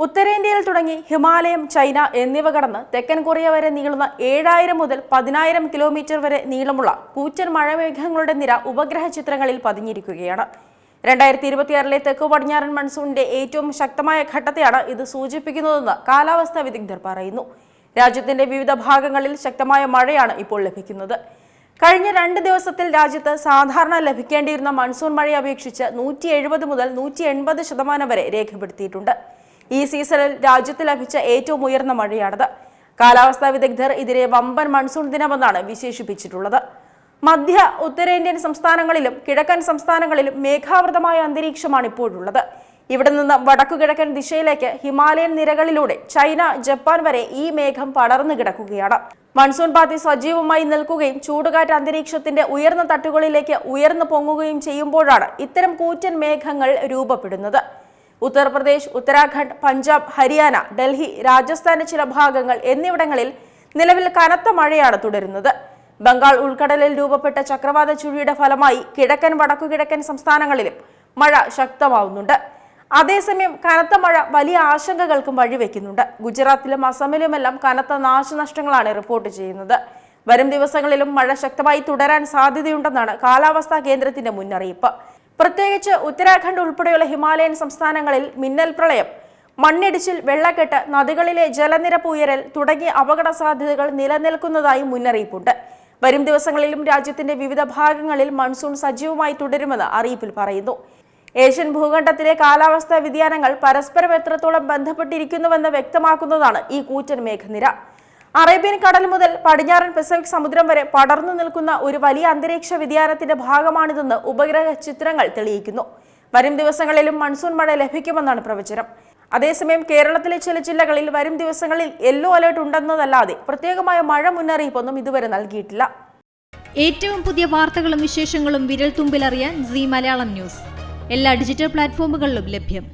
ഉത്തരേന്ത്യയിൽ തുടങ്ങി ഹിമാലയം, ചൈന എന്നിവ കടന്ന് തെക്കൻ കൊറിയ വരെ നീളുന്ന 7000 മുതൽ 10000 കിലോമീറ്റർ വരെ നീളമുള്ള കൂറ്റൻ മഴമേഘങ്ങളുടെ നിര ഉപഗ്രഹ ചിത്രങ്ങളിൽ പതിഞ്ഞിരിക്കുകയാണ്. 2026 തെക്കു പടിഞ്ഞാറൻ മൺസൂണിന്റെ ഏറ്റവും ശക്തമായ ഘട്ടത്തെയാണ് ഇത് സൂചിപ്പിക്കുന്നതെന്ന് കാലാവസ്ഥാ വിദഗ്ധർ പറയുന്നു. രാജ്യത്തിന്റെ വിവിധ ഭാഗങ്ങളിൽ ശക്തമായ മഴയാണ് ഇപ്പോൾ ലഭിക്കുന്നത്. കഴിഞ്ഞ 2 ദിവസത്തിൽ രാജ്യത്ത് സാധാരണ ലഭിക്കേണ്ടിയിരുന്ന മൺസൂൺ മഴയെ അപേക്ഷിച്ച് 170 മുതൽ 180% വരെ രേഖപ്പെടുത്തിയിട്ടുണ്ട്. ഈ സീസണിൽ രാജ്യത്ത് ലഭിച്ച ഏറ്റവും ഉയർന്ന മഴയാണിത്. കാലാവസ്ഥാ വിദഗ്ധർ ഇതിനെ വമ്പൻ മൺസൂൺ ദിനമെന്നാണ് വിശേഷിപ്പിച്ചിട്ടുള്ളത്. മധ്യ ഉത്തരേന്ത്യൻ സംസ്ഥാനങ്ങളിലും കിഴക്കൻ സംസ്ഥാനങ്ങളിലും മേഘാവൃതമായ അന്തരീക്ഷമാണ് ഇപ്പോഴുള്ളത്. ഇവിടെ നിന്ന് വടക്കുകിഴക്കൻ ദിശയിലേക്ക് ഹിമാലയൻ നിരകളിലൂടെ ചൈന, ജപ്പാൻ വരെ ഈ മേഘം പടർന്നു കിടക്കുകയാണ്. മൺസൂൺ പാത്തി സജീവമായി നിൽക്കുകയും ചൂടുകാറ്റ് അന്തരീക്ഷത്തിന്റെ ഉയർന്ന തട്ടുകളിലേക്ക് ഉയർന്നു പൊങ്ങുകയും ചെയ്യുമ്പോഴാണ് ഇത്തരം കൂറ്റൻ മേഘങ്ങൾ രൂപപ്പെടുന്നത്. ഉത്തർപ്രദേശ്, ഉത്തരാഖണ്ഡ്, പഞ്ചാബ്, ഹരിയാന, ഡൽഹി, രാജസ്ഥാന്റെ ചില ഭാഗങ്ങൾ എന്നിവിടങ്ങളിൽ നിലവിൽ കനത്ത മഴയാണ് തുടരുന്നത്. ബംഗാൾ ഉൾക്കടലിൽ രൂപപ്പെട്ട ചക്രവാത ചുഴിയുടെ ഫലമായി കിഴക്കൻ, വടക്കുകിഴക്കൻ സംസ്ഥാനങ്ങളിലും മഴ ശക്തമാവുന്നുണ്ട്. അതേസമയം കനത്ത മഴ വലിയ ആശങ്കകൾക്കും വഴിവെക്കുന്നുണ്ട്. ഗുജറാത്തിലും അസമിലുമെല്ലാം കനത്ത നാശനഷ്ടങ്ങളാണ് റിപ്പോർട്ട് ചെയ്യുന്നത്. വരും ദിവസങ്ങളിലും മഴ ശക്തമായി തുടരാൻ സാധ്യതയുണ്ടെന്നാണ് കാലാവസ്ഥാ കേന്ദ്രത്തിന്റെ മുന്നറിയിപ്പ്. പ്രത്യേകിച്ച് ഉത്തരാഖണ്ഡ് ഉൾപ്പെടെയുള്ള ഹിമാലയൻ സംസ്ഥാനങ്ങളിൽ മിന്നൽ പ്രളയം, മണ്ണിടിച്ചിൽ, വെള്ളക്കെട്ട്, നദികളിലെ ജലനിരപ്പ് ഉയരൽ തുടങ്ങിയ അപകട സാധ്യതകൾ നിലനിൽക്കുന്നതായി മുന്നറിയിപ്പുണ്ട്. വരും ദിവസങ്ങളിലും രാജ്യത്തിന്റെ വിവിധ ഭാഗങ്ങളിൽ മൺസൂൺ സജീവമായി തുടരുമെന്ന് അറിയിപ്പിൽ പറയുന്നു. ഏഷ്യൻ ഭൂഖണ്ഡത്തിലെ കാലാവസ്ഥാ വ്യതിയാനങ്ങൾ പരസ്പരം എത്രത്തോളം ബന്ധപ്പെട്ടിരിക്കുന്നുവെന്ന് വ്യക്തമാക്കുന്നതാണ് ഈ കൂറ്റൻ മേഘനിര. അറേബ്യൻ കടൽ മുതൽ പടിഞ്ഞാറൻ പസഫിക് സമുദ്രം വരെ പടർന്നു നിൽക്കുന്ന ഒരു വലിയ അന്തരീക്ഷ വ്യതിയാനത്തിന്റെ ഭാഗമാണിതെന്ന് ഉപഗ്രഹ ചിത്രങ്ങൾ തെളിയിക്കുന്നു. വരും ദിവസങ്ങളിലും മൺസൂൺ മഴ ലഭിക്കുമെന്നാണ് പ്രവചനം. അതേസമയം കേരളത്തിലെ ചില ജില്ലകളിൽ വരും ദിവസങ്ങളിൽ യെല്ലോ അലേർട്ട് ഉണ്ടെന്നതല്ലാതെ പ്രത്യേകമായ മഴ മുന്നറിയിപ്പൊന്നും ഇതുവരെ നൽകിയിട്ടില്ല. ഏറ്റവും പുതിയ വാർത്തകളും വിശേഷങ്ങളും വിരൽ തുമ്പിലറിയാൻ സീ മലയാളം ന്യൂസ് എല്ലാ ഡിജിറ്റൽ പ്ലാറ്റ്ഫോമുകളിലും ലഭ്യം.